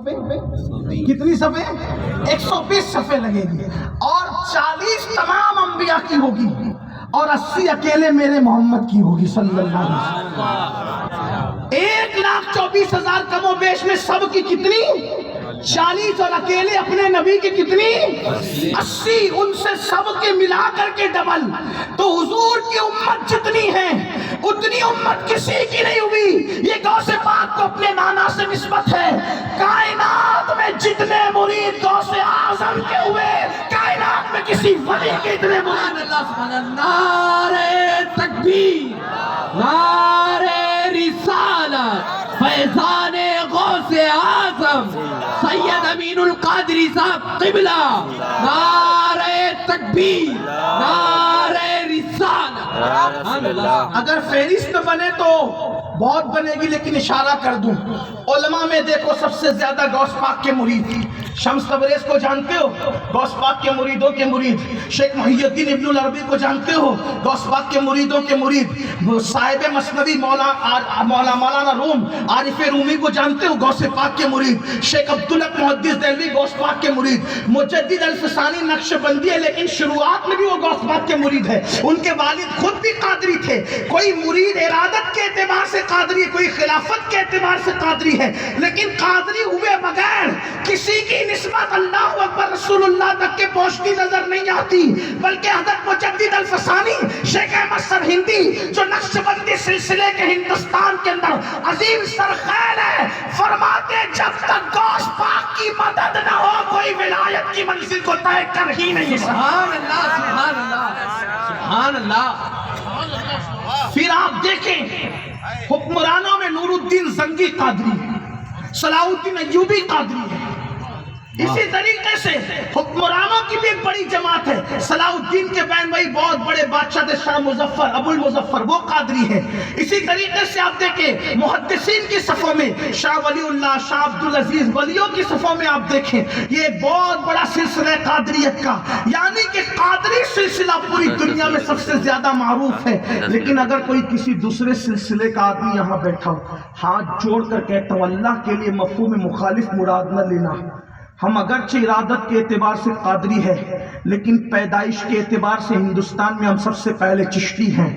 کتنی صفحے؟ 120 صفحے لگے گی، اور 40 تمام انبیاء کی ہوگی، اور 80 اکیلے میرے محمد کی ہوگی صلی اللہ علیہ وسلم۔ 1,24,000 کم و بیش میں سب کی کتنی؟ 40، اور اکیلے اپنے نبی کی کتنی؟ 80۔ ان سے سب کے ملا کر کے ڈبل، تو حضور کی امت جتنی ہے اتنی امت کسی کی نہیں ہوئی۔ یہ غوث پاک کو اپنے نانا سے نسبت ہے۔ کائنات میں جتنے مرید غوث اعظم کے ہوئے، کائنات میں کسی ولی کے اتنے مرید۔ نعرہ تکبیر، نعرہ رسالت، فیضان غوث اعظم سید امین القادری صاحب قبلہ، نعرہ تکبیر، نعرہ رسالت۔ اگر فہرست بنے تو بہت بنے گی، لیکن اشارہ کر دوں، علماء میں دیکھو سب سے زیادہ غوث پاک کے مرید شمس تبریز کو جانتے ہو؟ غوث پاک کے مریدوں کے مرید۔ شیخ محی الدین ابن العربی کو جانتے ہو؟ غوث پاک کے مریدوں کے مرید۔ صاحب مثنوی مولانا روم عارف رومی کو جانتے ہو؟ غوث پاک کے مرید۔ شیخ عبدالحق محدث دہلوی غوث پاک کے مرید۔ مجدد الفسانی نقش بندی ہے، لیکن شروعات میں بھی وہ غوث پاک کے مرید ہے۔ ان کے والد خود بھی قادری تھے۔ کوئی مرید ارادت کے اعتبار سے قادری، کوئی خلافت کے اعتبار سے قادری ہے، لیکن قادری ہوئے بغیر کسی کی نسبت اللہ اکبر رسول اللہ تک کے پہنچتی نظر نہیں آتی، بلکہ حضرت مجدد الفسانی شیخ احمد سرہندی جو نقش بندی سلسلے کے ہندوستان کے اندر عظیم سرخیل ہے، فرماتے جب تک غوث پاک کی مدد نہ ہو کوئی ولایت کی منزل کو طے کر ہی نہیں سکتا۔ سبحان اللہ، سبحان اللہ، سبحان اللہ۔ پھر آپ دیکھیں حکمرانوں میں نور الدین زنگی قادری ہے، صلاح الدین ایوبی قادری ہے۔ اسی طریقے سے حکمرانوں کی بھی ایک بڑی جماعت ہے۔ صلاح الدین کے بہن بھائی بہت بڑے بادشاہ تھے، شاہ مظفر، ابو المظفر، وہ قادری ہے۔ اسی طریقے سے آپ دیکھیں محدثین کی صفوں میں شاہ ولی اللہ، شاہ عبدالعزیز، ولیوں کی صفوں میں آپ دیکھیں یہ ایک بہت بڑا سلسلہ قادریت کا، یعنی کہ قادری سلسلہ پوری دنیا میں سب سے زیادہ معروف ہے۔ لیکن اگر کوئی کسی دوسرے سلسلے کا آدمی یہاں بیٹھا ہو، ہاتھ جوڑ کر کہتا ہوں اللہ کے لیے مفہوم مخالف مراد نہ لینا، ہم اگرچہ ارادت کے اعتبار سے قادری ہے، لیکن پیدائش کے اعتبار سے ہندوستان میں ہم سب سے پہلے چشتی ہیں۔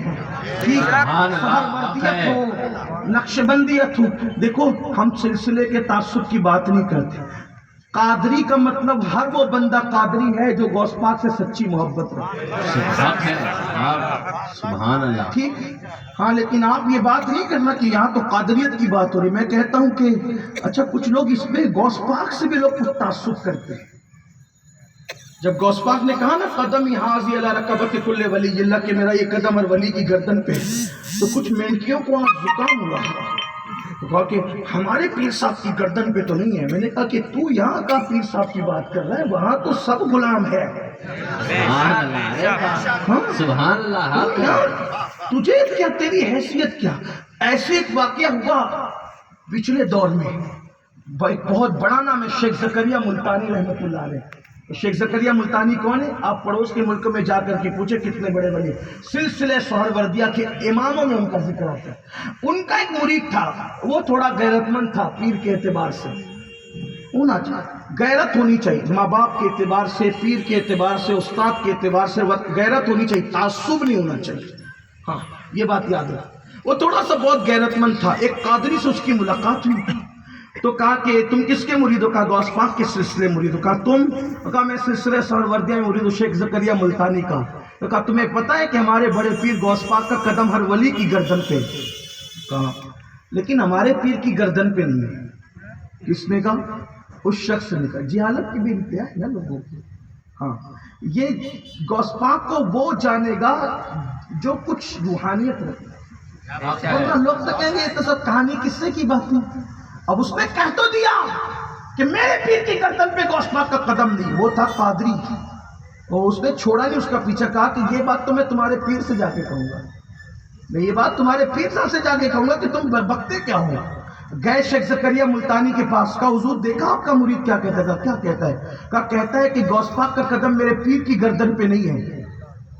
ٹھیک ہے، سہروردیت ہو، نقش بندیت ہو، دیکھو ہم سلسلے کے تعصب کی بات نہیں کرتے۔ قادری کا مطلب ہر وہ بندہ قادری ہے جو غوث پاک سے سچی محبت رکھے۔ سبحان اللہ۔ ٹھیک، ہاں، لیکن آپ یہ بات نہیں کرنا کہ یہاں تو قادریت کی بات ہو رہی۔ میں کہتا ہوں کہ اچھا کچھ لوگ اس پہ غوث پاک سے بھی لوگ کچھ تعصب کرتے ہیں۔ جب غوث پاک نے کہا نا قدم حاضی علی رکبت کل ولی اللہ، کہ میرا یہ قدم ہر ولی کی گردن پہ، تو کچھ مینکیوں کو وہاں زکام ہوا، تو کہا کہ ہمارے پیر صاحب کی گردن پہ تو نہیں ہے۔ میں نے کہا کہ تو یہاں کا پیر صاحب کی بات کر رہا ہے، وہاں تو سب غلام ہے۔ سبحان اللہ۔ تجھے کیا، تیری حیثیت کیا؟ ایسے ایک واقعہ ہوا پچھلے دور میں، ایک بہت بڑا نام ہے شیخ زکریا ملتانی رحمۃ اللہ علیہ۔ شیخ زکریا ملتانی کون ہے؟ آپ پڑوس کے ملک میں جا کر کے پوچھے کتنے بڑے بڑے سلسلے سہروردیہ کے اماموں میں ان کا ذکر آتا ہے۔ ان کا ایک مرید تھا، وہ تھوڑا غیرت مند تھا پیر کے اعتبار سے، ہونا چاہیے غیرت ہونی چاہیے، ماں باپ کے اعتبار سے، پیر کے اعتبار سے، استاد کے اعتبار سے غیرت ہونی چاہیے، تعصب نہیں ہونا چاہیے۔ ہاں یہ بات یاد رکھ۔ وہ تھوڑا سا بہت غیرت مند تھا۔ ایک قادری سے اس کی ملاقات ہوئی تو کہا کہ تم کس کے مرید ہو؟ کہا غوث پاک کے سلسلے مرید ہو۔ کہا تم؟ کہا میں سلسلے سہروردیہ میں مرید ہوں شیخ زکریا ملتانی کا۔ تو کہا تمہیں پتہ ہے کہ ہمارے بڑے پیر غوث پاک کا قدم ہر ولی کی گردن پہ؟ کہا لیکن ہمارے پیر کی گردن پہ نہیں ہے۔ کس نے کہا؟ اس شخص نے کہا۔ جہالت کی بھی انتہا ہے نا لوگوں کی۔ ہاں یہ غوث پاک کو وہ جانے گا جو کچھ روحانیت رکھتا ہے۔ لوگ تو کہیں گے یہ تو سب کہانی قصے کی باتیں۔ اب اس نے کہہ تو دیا کہ میرے پیر کی گردن پہ غوث پاک کا قدم نہیں، وہ تھا قادری، اور اس نے چھوڑا نہیں اس کا پیچھا۔ کہا کہ یہ بات تو میں تمہارے پیر سے جا کے کہوں گا، میں یہ بات تمہارے پیر صاحب سے جا کے کہوں گا کہ تم بکتے کیا ہو۔ گئے شیخ زکریا ملتانی کے پاس، کہا حضور دیکھا آپ کا مرید کیا کہتا ہے؟ کیا کہتا ہے؟ کہا کہتا ہے کہ غوث پاک کا قدم میرے پیر کی گردن پہ نہیں ہے۔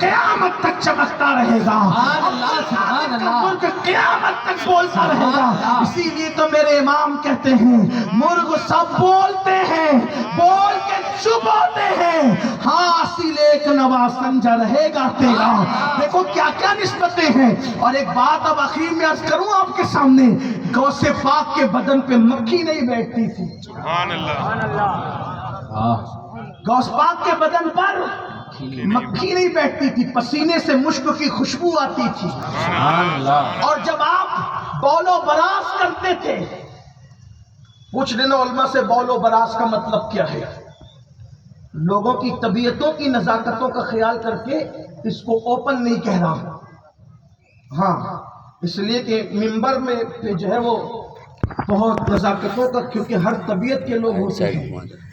قیامت تک چمکتا رہے گا، ملک قیامت تک بولتا رہے گا۔ اسی لیے تو میرے امام کہتے ہیں مرغ سب بولتے ہیں، بول کے چپ ہوتے ہیں، ہاں اصیل ایک نوا سنجا رہے گا تیرا۔ دیکھو کیا کیا نسبتیں ہیں۔ اور ایک بات اب آخر میں عرض کروں آپ کے سامنے، غوث پاک کے بدن پہ مکھی نہیں بیٹھتی تھی، سبحان اللہ، غوث پاک کے بدن پر مکھی نہیں بیٹھتی تھی، پسینے سے مشک کی خوشبو آتی تھی۔ اور جب آپ بول و براز کرتے تھے، پوچھ لینا علماء سے بول و براز کا مطلب کیا ہے، لوگوں کی طبیعتوں کی نزاکتوں کا خیال کر کے اس کو اوپن نہیں کہہ رہا، ہاں اس لیے کہ منبر میں جو ہے وہ بہت نزاکتوں کا، کیونکہ ہر طبیعت کے لوگ ہوتے ہیں،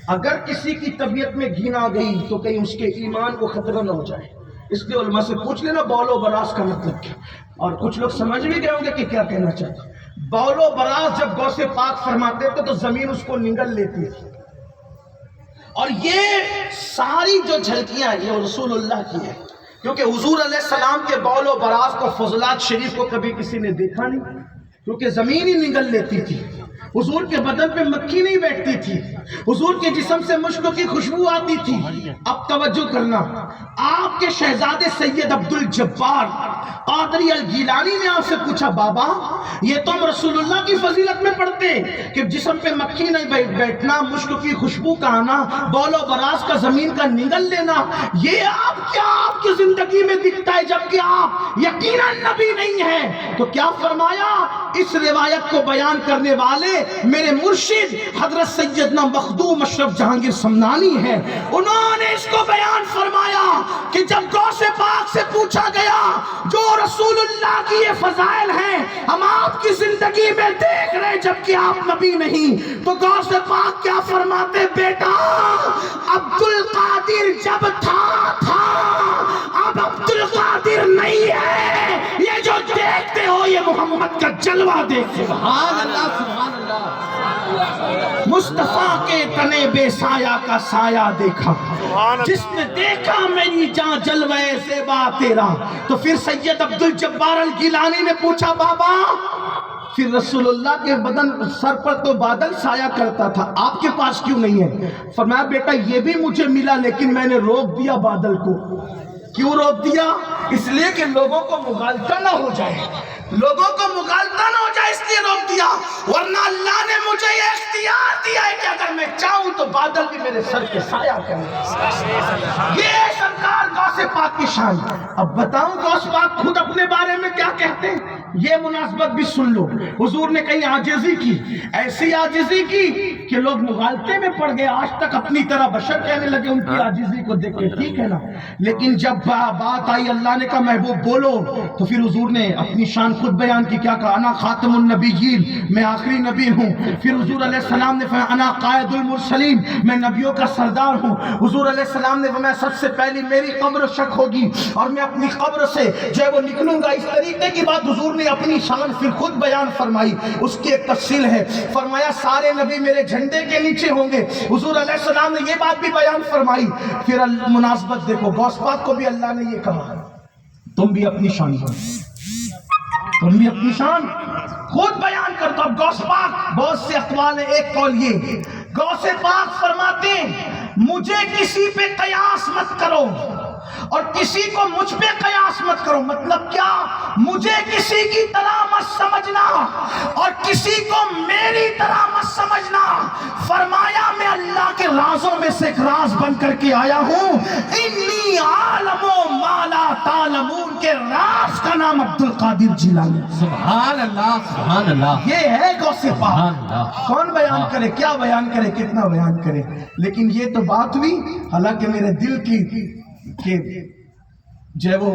اگر کسی کی طبیعت میں گھن آ گئی تو کہیں اس کے ایمان کو خطرہ نہ ہو جائے، اس لیے علماء سے پوچھ لینا بول و براز کا مطلب کیا۔ اور کچھ لوگ سمجھ بھی گئے ہوں گے کہ کیا کہنا چاہتے۔ بول و براز جب غوث پاک فرماتے تھے تو زمین اس کو نگل لیتی تھی، اور یہ ساری جو جھلکیاں یہ رسول اللہ کی ہے، کیونکہ حضور علیہ السلام کے بول و براز کو فضلات شریف کو کبھی کسی نے دیکھا نہیں، کیونکہ زمین ہی نگل لیتی تھی، حضور کے بدن پہ مکھی نہیں بیٹھتی تھی، حضور کے جسم سے مشک کی خوشبو آتی تھی۔ اب توجہ کرنا، آپ کے شہزادے سید عبد الجبار قادری الگیلانی نے آپ سے پوچھا بابا یہ تم رسول اللہ کی فضیلت میں پڑھتے کہ جسم پہ مکھی نہیں بیٹھنا، مشک کی خوشبو کا آنا، بول و براز کا زمین کا نگل لینا، یہ آپ کیا آپ کی زندگی میں دکھتا ہے جبکہ آپ یقیناً نبی نہیں ہیں؟ تو کیا فرمایا، اس روایت کو بیان کرنے والے میرے مرشد حضرت سیدنا مخدوم اشرف جہانگیر سمنانی ہیں، انہوں نے اس کو بیان فرمایا کہ جب غوث پاک سے پوچھا گیا جو رسول اللہ کی یہ فضائل ہیں ہم آپ کی زندگی میں دیکھ رہے جبکہ آپ نبی نہیں، تو غوث پاک کیا فرماتے، بیٹا عبد القادر جب تھا اب عبد القادر نہیں ہے، یہ جو دیکھتے ہو یہ محمد کا جلوہ دیکھتے۔ سبحان اللہ، سبحان اللہ۔ مصطفیٰ کے تنے بے سایہ کا سایہ دیکھا، جس نے دیکھا میری جان جلوہ زیبا تیرا۔ تو پھر سید عبد الجبار الگیلانی نے پوچھا بابا پھر رسول اللہ کے بدن سر پر تو بادل سایہ کرتا تھا، آپ کے پاس کیوں نہیں ہے؟ فرمایا بیٹا یہ بھی مجھے ملا لیکن میں نے روک دیا بادل کو۔ کیوں روک دیا؟ اس لیے کہ لوگوں کو مغالطہ نہ ہو جائے، لوگوں کو مغالطہ نہ ہو جائے اس لیے روک دیا، ورنہ اللہ نے مجھے یہ اختیار دیا ہے کہ اگر میں چاہوں تو بادل بھی میرے سر کے سایہ کریں۔ یہ سرکار غوث پاک کی شان۔ اب بتاؤں غوث پاک خود اپنے بارے میں کیا کہتے ہیں، یہ مناسبت بھی سن لو۔ حضور نے کہیں عاجزی کی، ایسی عاجزی کی کہ لوگ مغالطے میں پڑ گئے، آج تک اپنی طرح بشر کہنے لگے ان کی عاجزی کو دیکھ کے، ٹھیک ہے نا؟ لیکن جب بات آئی اللہ نے کہا محبوب بولو، تو پھر حضور نے اپنی شان خود بیان کی، کیا کہا، انا خاتم النبیین، میں آخری نبی ہوں۔ پھر حضور علیہ السلام نے فرمایا انا قائد المرسلین، میں نبیوں کا سردار ہوں۔ حضور علیہ السلام نے فرمایا سب سے پہلی میری قبر شک ہوگی اور میں اپنی قبر سے جو ہے وہ نکلوں گا۔ اس طریقے کی بات حضور نے اپنی شان پھر خود بیان فرمائی، اس کی ایک تفصیل ہے۔ فرمایا سارے نبی میرے جھنڈے کے نیچے ہوں گے، حضور علیہ السلام نے یہ بات بھی بیان فرمائی۔ پھر مناسبت دیکھو، غوث پاک کو بھی اللہ نے یہ کہا تم بھی اپنی شان پر، تم بھی اپنی شان خود بیان کرتا۔ اب غوث پاک بہت سے اقوال ہیں، ایک قول یہ غوث پاک فرماتے مجھے کسی پہ قیاس مت کرو اور کسی کو مجھ پہ قیاس مت کرو۔ مطلب کیا، مجھے کسی کی طرح مت سمجھنا اور کسی کو میری طرح مت سمجھنا۔ فرمایا میں اللہ کے رازوں میں سے ایک راز بن کر کے آیا ہوں، انی عالم ما لا تعلمون کے راز کا نام عبد القادر جیلانی۔ سبحان اللہ، سبحان اللہ۔ یہ ہے غوث پاک۔ کون بیان کرے، کیا بیان کرے، کتنا بیان کرے، لیکن یہ تو بات ہوئی، حالانکہ میرے دل کی کہ جو ہے وہ